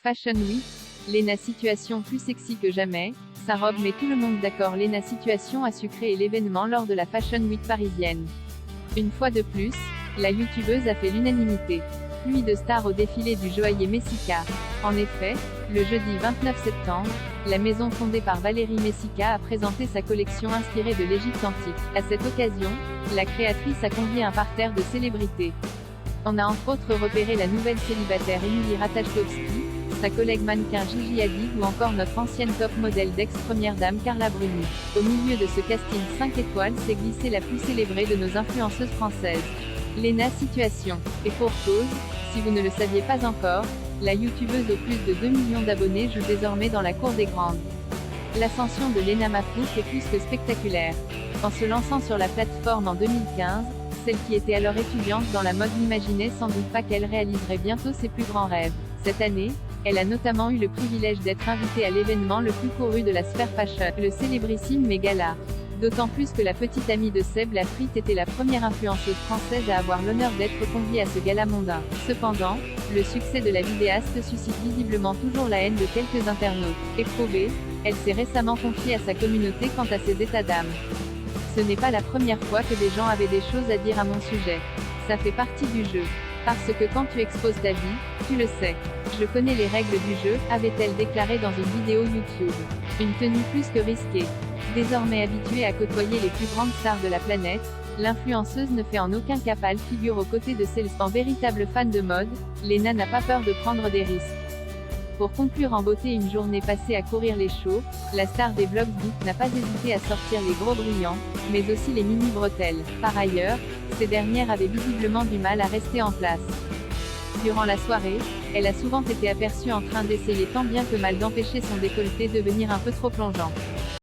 Fashion Week, Lena Situation plus sexy que jamais, sa robe met tout le monde d'accord. Lena Situation a su créer l'événement lors de la Fashion Week parisienne. Une fois de plus, la youtubeuse a fait l'unanimité. Pluie de stars au défilé du joaillier Messika. En effet, le jeudi 29 septembre, la maison fondée par Valérie Messika a présenté sa collection inspirée de l'Égypte antique. À cette occasion, la créatrice a convié un parterre de célébrités. On a entre autres repéré la nouvelle célibataire Emily Ratajkowski, sa collègue mannequin Gigi Hadid ou encore notre ancienne top modèle d'ex-première dame Carla Bruni. Au milieu de ce casting 5 étoiles s'est glissée la plus célébrée de nos influenceuses françaises, Lena Situation. Et pour cause, si vous ne le saviez pas encore, la youtubeuse aux plus de 2 millions d'abonnés joue désormais dans la cour des grandes. L'ascension de Lena Mafouk est plus que spectaculaire. En se lançant sur la plateforme en 2015, celle qui était alors étudiante dans la mode n'imaginait sans doute pas qu'elle réaliserait bientôt ses plus grands rêves. Cette année, elle a notamment eu le privilège d'être invitée à l'événement le plus couru de la sphère fashion, le célébrissime Met Gala. D'autant plus que la petite amie de Seb la Frite était la première influenceuse française à avoir l'honneur d'être conviée à ce gala mondain. Cependant, le succès de la vidéaste suscite visiblement toujours la haine de quelques internautes. Éprouvée, elle s'est récemment confiée à sa communauté quant à ses états d'âme. Ce n'est pas la première fois que des gens avaient des choses à dire à mon sujet. Ça fait partie du jeu. Parce que quand tu exposes ta vie, tu le sais. Je connais les règles du jeu, avait-elle déclaré dans une vidéo YouTube. Une tenue plus que risquée. Désormais habituée à côtoyer les plus grandes stars de la planète, l'influenceuse ne fait en aucun cas pâle figure aux côtés de celles. En véritable fan de mode, Lena n'a pas peur de prendre des risques. Pour conclure en beauté une journée passée à courir les shows, la star des vlogs geeks n'a pas hésité à sortir les gros brillants, mais aussi les mini bretelles. Par ailleurs, ces dernières avaient visiblement du mal à rester en place. Durant la soirée, elle a souvent été aperçue en train d'essayer tant bien que mal d'empêcher son décolleté de devenir un peu trop plongeant.